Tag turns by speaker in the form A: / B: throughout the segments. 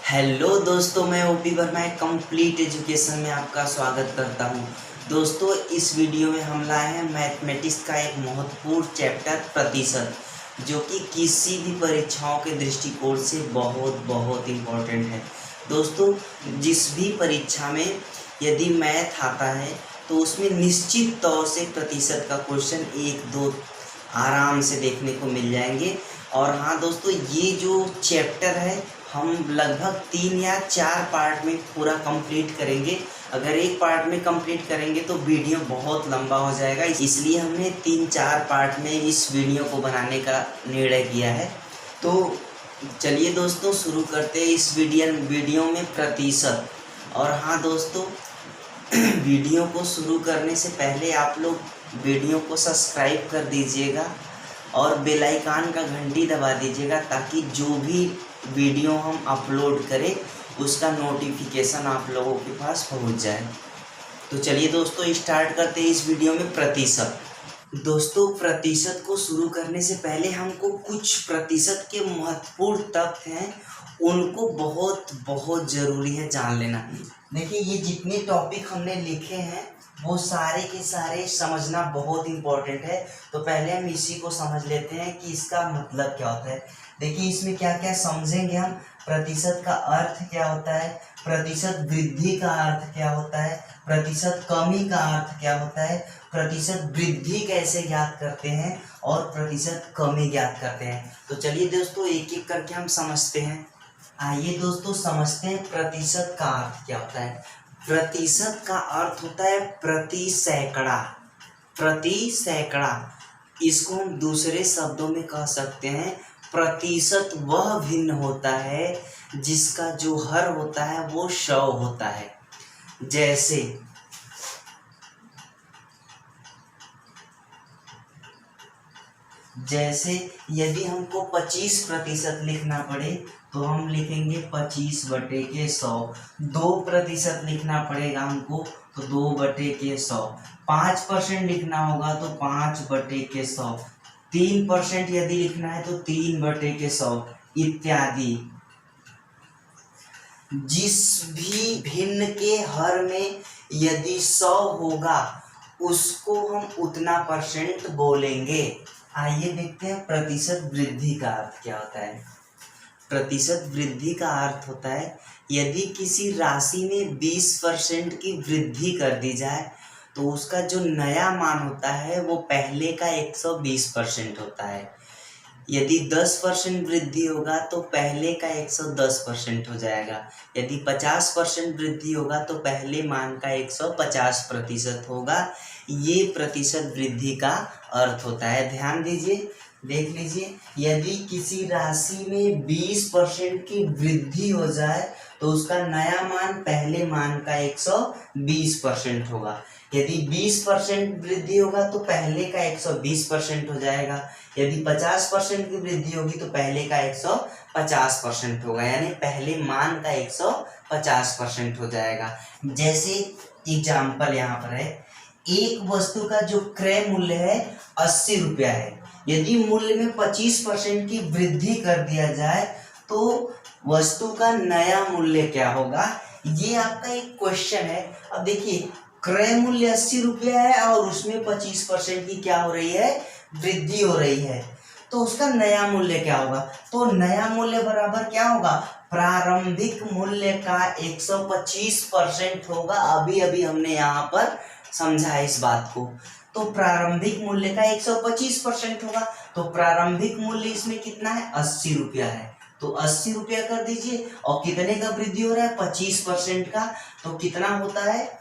A: Hello दोस्तों, मैं OP Verma complete education में आपका स्वागत करता हूं। दोस्तों, इस वीडियो में हम लाए हैं मैथमेटिक्स का एक महत्वपूर्ण चैप्टर प्रतिशत, जो कि किसी भी परीक्षाओं के दृष्टिकोण से बहुत बहुत इम्पोर्टेंट है। दोस्तों, जिस भी परीक्षा में यदि मैथ आता है तो उसमें निश्चित तौर से प्रतिशत का क्वेश्चन 1-2 आराम से देखने को मिल जाएंगे। और हाँ दोस्तों, ये जो चैप्टर है हम लगभग 3 या 4 पार्ट में पूरा कंप्लीट करेंगे। अगर एक पार्ट में कंप्लीट करेंगे तो वीडियो बहुत लंबा हो जाएगा, इसलिए हमने 3-4 पार्ट में इस वीडियो को बनाने का निर्णय किया है। तो चलिए दोस्तों, शुरू करते हैं इस वीडियो में प्रतिशत। और हाँ दोस्तों, वीडियो को शुरू करने से पहले आप लोग वीडियो को सब्सक्राइब कर दीजिएगा और बेल आइकन का घंटी दबा दीजिएगा, ताकि जो भी वीडियो हम अपलोड करें उसका नोटिफिकेशन आप लोगों के पास पहुंच जाए। तो चलिए दोस्तों, स्टार्ट करते हैं इस वीडियो में प्रतिशत। दोस्तों, प्रतिशत को शुरू करने से पहले हमको कुछ प्रतिशत के महत्वपूर्ण तथ्य हैं, उनको बहुत बहुत ज़रूरी है जान लेना। देखिए, ये जितने टॉपिक हमने लिखे हैं वो सारे के सारे समझना बहुत इम्पोर्टेंट है। तो पहले हम इसी को समझ लेते हैं कि इसका मतलब क्या होता है। देखिए, इसमें क्या क्या समझेंगे हम। प्रतिशत का अर्थ क्या होता है, प्रतिशत वृद्धि का अर्थ क्या होता है, प्रतिशत कमी का अर्थ क्या होता है, प्रतिशत वृद्धि कैसे ज्ञात करते हैं और प्रतिशत कमी ज्ञात करते हैं। तो चलिए दोस्तों, एक एक करके हम समझते हैं। आइए दोस्तों, समझते हैं प्रतिशत का अर्थ क्या होता है। प्रतिशत का अर्थ होता है प्रति सैकड़ा। प्रति सैकड़ा, इसको हम दूसरे शब्दों में कह सकते हैं प्रतिशत वह भिन्न होता है जिसका जो हर होता है वो 100 होता है। जैसे यदि हमको 25% लिखना पड़े तो हम लिखेंगे 25/100। 2% लिखना पड़ेगा हमको तो 2/100। 5% लिखना होगा तो 5/100। 3% यदि लिखना है तो 3/100 इत्यादि। जिस भी भिन्न के हर में यदि 100 होगा उसको हम उतना परसेंट बोलेंगे। आइए देखते हैं प्रतिशत वृद्धि का अर्थ क्या होता है। प्रतिशत वृद्धि का अर्थ होता है यदि किसी राशि में 20% की वृद्धि कर दी जाए तो उसका जो नया मान होता है वो पहले का 120% होता है। यदि 10% वृद्धि होगा तो पहले का 110% हो जाएगा। यदि 50% वृद्धि होगा तो पहले मान का 150% होगा। ये प्रतिशत वृद्धि का अर्थ होता है। ध्यान दीजिए, देख लीजिए, यदि किसी राशि में 20% की वृद्धि हो जाए तो उसका नया मान पहले मान का 120% होगा। यदि 20% वृद्धि होगा तो पहले का 120% हो जाएगा। यदि 50% की वृद्धि होगी तो पहले का 150% होगा, यानी पहले मान का 150% हो जाएगा। जैसे एग्जाम्पल यहाँ पर है, एक वस्तु का जो क्रय मूल्य है 80 रुपया है। यदि मूल्य में 25% की वृद्धि कर दिया जाए तो वस्तु का नया मूल्य क्या होगा, ये आपका एक क्वेश्चन है। अब देखिए, क्रय मूल्य 80 रुपया है और उसमें 25% की क्या हो रही है, वृद्धि हो रही है, तो उसका नया मूल्य क्या होगा। तो नया मूल्य बराबर क्या होगा, प्रारंभिक मूल्य का 125% होगा। अभी अभी हमने यहाँ पर समझा है इस बात को। तो प्रारंभिक मूल्य का 125% होगा, तो प्रारंभिक मूल्य इसमें कितना है, 80 रुपया है। तो 80 रुपया कर दीजिए, और कितने का वृद्धि हो रहा है, 25% का, तो कितना होता है,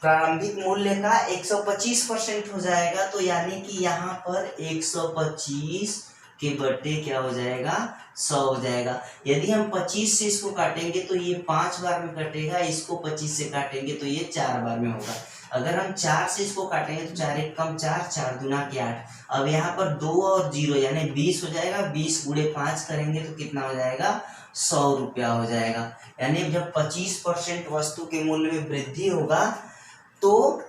A: प्रारंभिक मूल्य का 125% हो जाएगा। तो यानी कि यहाँ पर 125 के बटे क्या हो जाएगा, 100 हो जाएगा। यदि हम 25 से इसको काटेंगे तो ये 5 बार में कटेगा, इसको 25 से काटेंगे तो ये 4 बार में होगा। अगर हम 4 से इसको काटेंगे तो 4 1 कम 4, 4 दूना के 8। अब यहाँ पर 2 और 0 यानी 20 हो जाएगा। 20 × 5 करेंगे तो कितना हो जाएगा, 100 रुपया हो जाएगा। यानी जब 25% वस्तु के मूल्य में वृद्धि होगा तो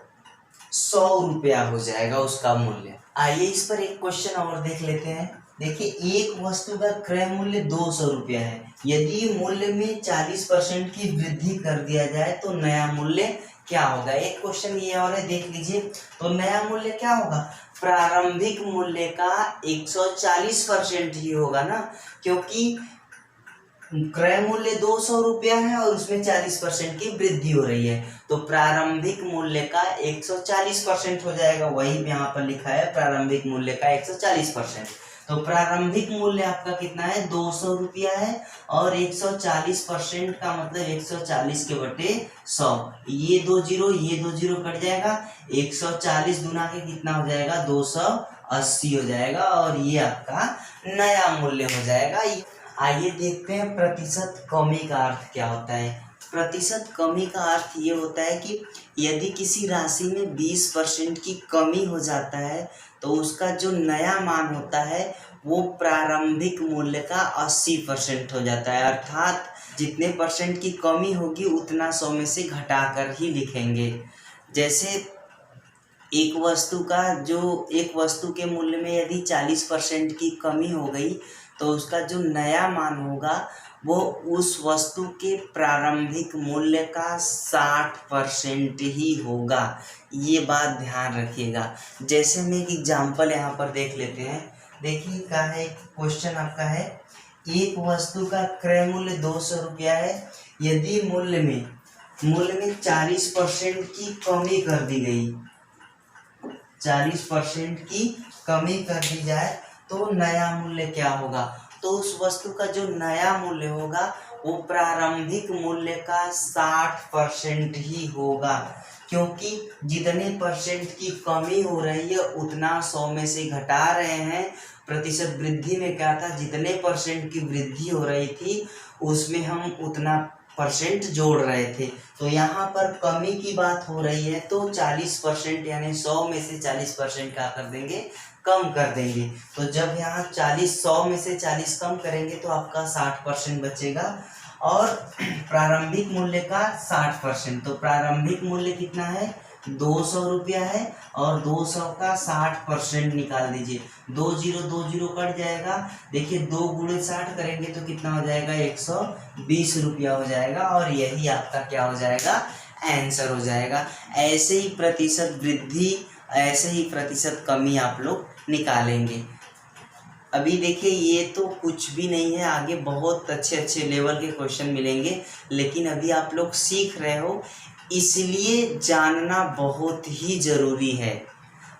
A: 100 रुपया हो जाएगा उसका मूल्य। आइए इस पर एक क्वेश्चन और देख लेते हैं। देखिए एक वस्तु का क्रय मूल्य 200 रुपया है, यदि मूल्य में 40% की वृद्धि कर दिया जाए तो नया मूल्य क्या होगा। एक क्वेश्चन ये और है, देख लीजिए। तो नया मूल्य क्या होगा, प्रारंभिक मूल्य का 140% ही होगा ना, क्योंकि क्रय मूल्य 200 रुपया है और उसमें 40% की वृद्धि हो रही है, तो प्रारंभिक मूल्य का 140% हो जाएगा। वही यहाँ पर लिखा है प्रारंभिक मूल्य का 140%। तो प्रारंभिक मूल्य आपका कितना है, 200 रुपया है, और 140% का मतलब 140 के बटे 100, ये 2 जीरो कट जाएगा, 140 गुना के कितना हो जाएगा, 280 हो जाएगा, और ये आपका नया मूल्य हो जाएगा। आइए देखते हैं प्रतिशत कमी का अर्थ क्या होता है। प्रतिशत कमी का अर्थ ये होता है कि यदि किसी राशि में 20% की कमी हो जाता है तो उसका जो नया मान होता है वो प्रारंभिक मूल्य का 80% हो जाता है, अर्थात जितने परसेंट की कमी होगी उतना 100 में से घटाकर ही लिखेंगे। जैसे एक वस्तु के मूल्य में यदि 40% की कमी हो गई तो उसका जो नया मान होगा वो उस वस्तु के प्रारंभिक मूल्य का 60% ही होगा। ये बात ध्यान रखिएगा। जैसे हम एक एग्जाम्पल यहाँ पर देख लेते हैं। देखिए क्या है, क्वेश्चन आपका है, एक वस्तु का क्रय मूल्य 200 रुपया है, यदि मूल्य में 40% की कमी कर दी गई, 40% की कमी कर दी जाए तो नया मूल्य क्या होगा। तो उस वस्तु का जो नया मूल्य होगा वो प्रारंभिक मूल्य का 60% ही होगा, क्योंकि जितने परसेंट की कमी हो रही है उतना 100 में से घटा रहे हैं। प्रतिशत वृद्धि में क्या था, जितने परसेंट की वृद्धि हो रही थी उसमें हम उतना परसेंट जोड़ रहे थे। तो यहाँ पर कमी की बात हो रही है तो 40% यानी 100 में से 40% क्या कर देंगे, कम कर देंगे। तो जब यहाँ 100 में से 40 कम करेंगे तो आपका 60% बचेगा, और प्रारंभिक मूल्य का 60%। तो प्रारंभिक मूल्य कितना है, 200 रुपया है, और 200 का 60% निकाल दीजिए, 2 जीरो कट जाएगा। देखिए 2 गुणे 60 करेंगे तो कितना हो जाएगा, 120 रुपया हो जाएगा, और यही आपका क्या हो जाएगा, आंसर हो जाएगा। ऐसे ही प्रतिशत वृद्धि, ऐसे ही प्रतिशत कमी आप लोग निकालेंगे। अभी देखिए ये तो कुछ भी नहीं है, आगे बहुत अच्छे अच्छे लेवल के क्वेश्चन मिलेंगे, लेकिन अभी आप लोग सीख रहे हो इसलिए जानना बहुत ही ज़रूरी है,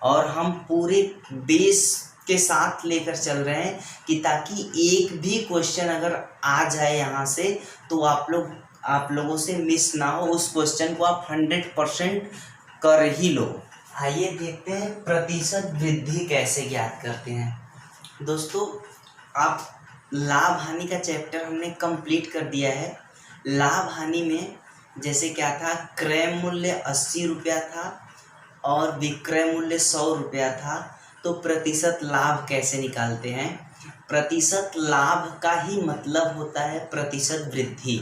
A: और हम पूरे बेस के साथ लेकर चल रहे हैं कि ताकि एक भी क्वेश्चन अगर आ जाए यहाँ से तो आप लोगों से मिस ना हो, उस क्वेश्चन को आप 100% कर ही लो। आइए देखते हैं प्रतिशत वृद्धि कैसे ज्ञात करते हैं। दोस्तों आप लाभ हानि का चैप्टर हमने कंप्लीट कर दिया है। लाभ हानि में जैसे क्या था, क्रय मूल्य 80 रुपया था और विक्रय मूल्य 100 रुपया था, तो प्रतिशत लाभ कैसे निकालते हैं। प्रतिशत लाभ का ही मतलब होता है प्रतिशत वृद्धि,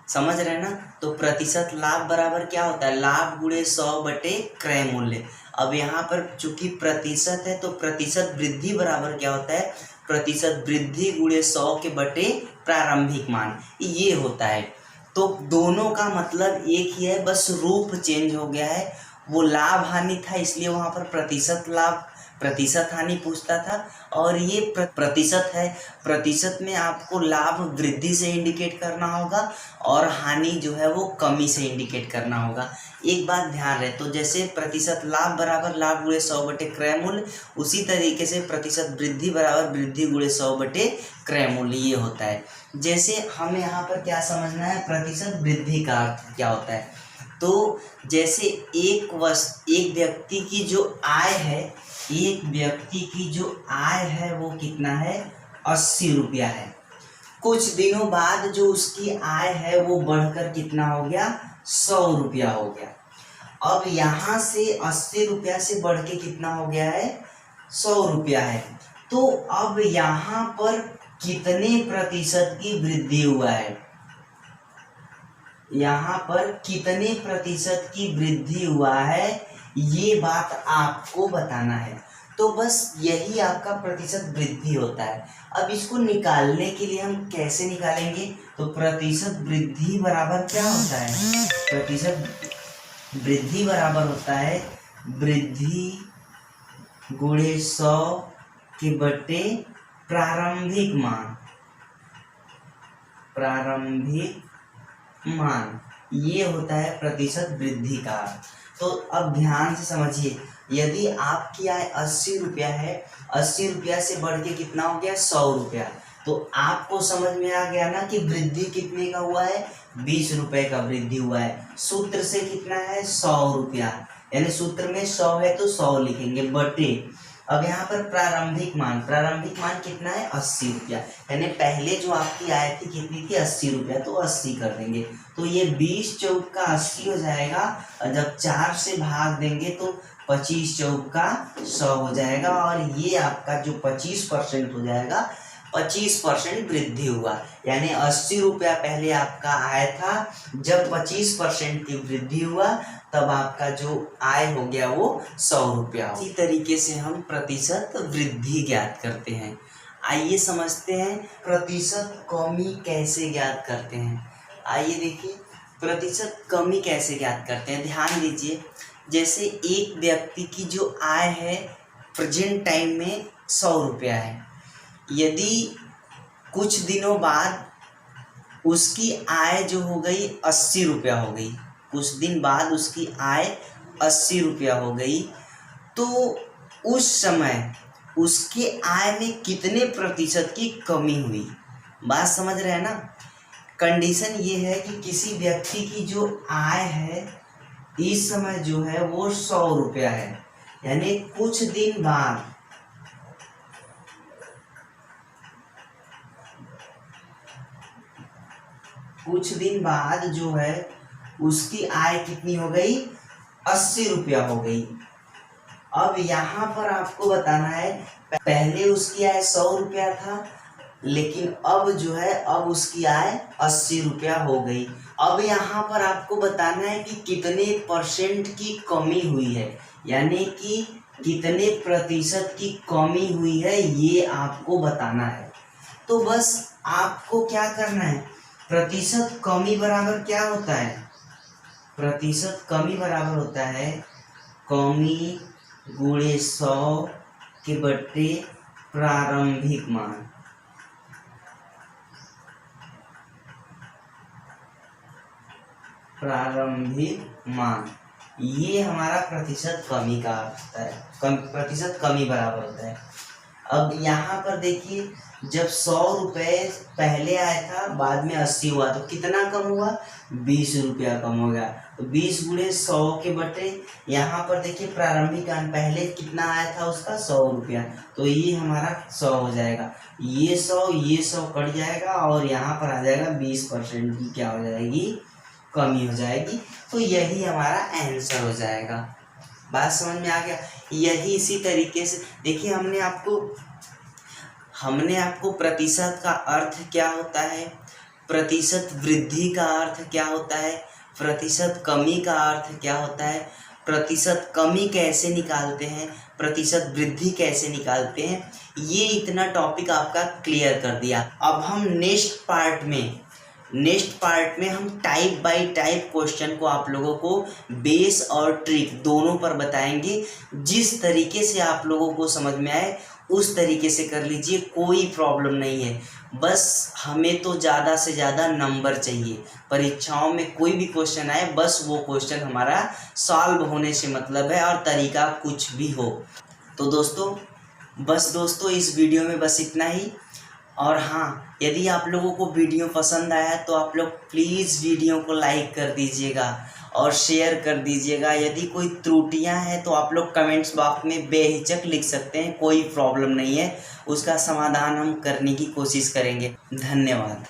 A: समझ रहे हैं ना। तो प्रतिशत लाभ बराबर क्या होता है, लाभ गुणे 100 बटे क्रय मूल्य। अब यहाँ पर चूंकि प्रतिशत है तो प्रतिशत वृद्धि बराबर क्या होता है, प्रतिशत वृद्धि गुणे 100 के बटे प्रारंभिक मान, ये होता है। तो दोनों का मतलब एक ही है, बस रूप चेंज हो गया है। वो लाभ हानि था इसलिए वहाँ पर प्रतिशत लाभ प्रतिशत हानि पूछता था, और ये प्रतिशत है। प्रतिशत में आपको लाभ वृद्धि से इंडिकेट करना होगा और हानि जो है वो कमी से इंडिकेट करना होगा। एक बात ध्यान रहे, तो जैसे प्रतिशत लाभ बराबर लाभ गुणे 100 बटे क्रय मूल्य, उसी तरीके से प्रतिशत वृद्धि बराबर वृद्धि गुणे 100 बटे क्रय मूल्य, ये होता है। जैसे हमें यहाँ पर क्या समझना है, प्रतिशत वृद्धि का अर्थ क्या होता है। तो जैसे एक व्यक्ति की जो आय है, एक व्यक्ति की जो आय है वो कितना है, 80 रुपया है। कुछ दिनों बाद जो उसकी आय है वो बढ़कर कितना हो गया, 100 रुपया हो गया। अब यहाँ से 80 रुपया से बढ़ के कितना हो गया है, 100 रुपया है। तो अब यहाँ पर कितने प्रतिशत की वृद्धि हुआ है, यहाँ पर कितने प्रतिशत की वृद्धि हुआ है, ये बात आपको बताना है। तो बस यही आपका प्रतिशत वृद्धि होता है। अब इसको निकालने के लिए हम कैसे निकालेंगे, तो प्रतिशत वृद्धि बराबर क्या होता है, प्रतिशत वृद्धि बराबर होता है वृद्धि गुणे 100 के बटे प्रारंभिक मान, प्रारंभिक मान, ये होता है प्रतिशत वृद्धि का। तो अब ध्यान से समझिए, यदि आपकी आय 80 रुपया है, 80 रुपया से बढ़ के कितना हो गया 100 रुपया, तो आपको समझ में आ गया ना कि वृद्धि कितने का हुआ है, 20 रुपए का वृद्धि हुआ है। सूत्र से कितना है 100 रुपया, यानी सूत्र में 100 है तो 100 लिखेंगे बटे, अब यहाँ पर प्रारंभिक मान कितना है 80 रुपया, यानी पहले जो आपकी आय थी कितनी थी 80 रुपया, तो 80 कर देंगे, तो ये 20 चौक का 80 हो जाएगा, और जब 4 से भाग देंगे तो 25 चौक का 100 हो जाएगा, और ये आपका जो 25% हो जाएगा, 25% वृद्धि हुआ, यानी 80 रुपया पहले आपका आय था, जब 25% की वृद्धि हुआ तब आपका जो आय हो गया वो 100 रुपया। इसी तरीके से हम प्रतिशत वृद्धि ज्ञात करते हैं। आइए समझते हैं प्रतिशत कमी कैसे ज्ञात करते हैं। आइए देखिए प्रतिशत कमी कैसे ज्ञात करते हैं, ध्यान दीजिए। जैसे एक व्यक्ति की जो आय है प्रेजेंट टाइम में 100 रुपया है, यदि कुछ दिनों बाद उसकी आय जो हो गई 80 रुपया हो गई, कुछ दिन बाद उसकी आय 80 रुपया हो गई, तो उस समय उसके आय में कितने प्रतिशत की कमी हुई, बात समझ रहे हैं ना। कंडीशन ये है कि किसी व्यक्ति की जो आय है इस समय जो है वो 100 रुपया है, यानी कुछ दिन बाद जो है उसकी आय कितनी हो गई 80 रुपया हो गई। अब यहाँ पर आपको बताना है, पहले उसकी आय 100 रुपया था, लेकिन अब जो है अब उसकी आय 80 रुपया हो गई। अब यहाँ पर आपको बताना है कि कितने % की कमी हुई है, यानी कि कितने प्रतिशत की कमी हुई है, ये आपको बताना है। तो बस आपको क्या करना है, प्रतिशत कमी बराबर क्या होता है, प्रतिशत कमी बराबर होता है कमी गुणे 100 के बटे प्रारंभिक मान, प्रारंभिक मान, ये हमारा प्रतिशत कमी का होता है, प्रतिशत कमी बराबर होता है। अब यहाँ पर देखिए, जब 100 रुपये पहले आया था बाद में 80 हुआ, तो कितना कम हुआ 20 रुपया कम हो गया, तो 20 गुणे 100 के बटे, यहाँ पर देखिए प्रारंभिक मान पहले कितना आया था उसका 100 रुपया, तो ये हमारा 100 हो जाएगा, ये 100 कट जाएगा, और यहाँ पर आ जाएगा 20% की क्या हो जाएगी कमी हो जाएगी, तो यही हमारा आंसर हो जाएगा। बात समझ में आ गया। यही इसी तरीके से देखिए, हमने आपको प्रतिशत का अर्थ क्या होता है, प्रतिशत वृद्धि का अर्थ क्या होता है, प्रतिशत कमी का अर्थ क्या होता है, प्रतिशत कमी कैसे निकालते हैं, प्रतिशत वृद्धि कैसे निकालते हैं, ये इतना टॉपिक आपका क्लियर कर दिया। अब हम नेक्स्ट पार्ट में हम टाइप बाय टाइप क्वेश्चन को आप लोगों को बेस और ट्रिक दोनों पर बताएंगे। जिस तरीके से आप लोगों को समझ में आए उस तरीके से कर लीजिए, कोई प्रॉब्लम नहीं है। बस हमें तो ज़्यादा से ज़्यादा नंबर चाहिए, परीक्षाओं में कोई भी क्वेश्चन आए बस वो क्वेश्चन हमारा सॉल्व होने से मतलब है, और तरीका कुछ भी हो। तो दोस्तों इस वीडियो में बस इतना ही। और हाँ, यदि आप लोगों को वीडियो पसंद आया तो आप लोग प्लीज़ वीडियो को लाइक कर दीजिएगा और शेयर कर दीजिएगा। यदि कोई त्रुटियां हैं तो आप लोग कमेंट्स बॉक्स में बेहिचक लिख सकते हैं, कोई प्रॉब्लम नहीं है, उसका समाधान हम करने की कोशिश करेंगे। धन्यवाद।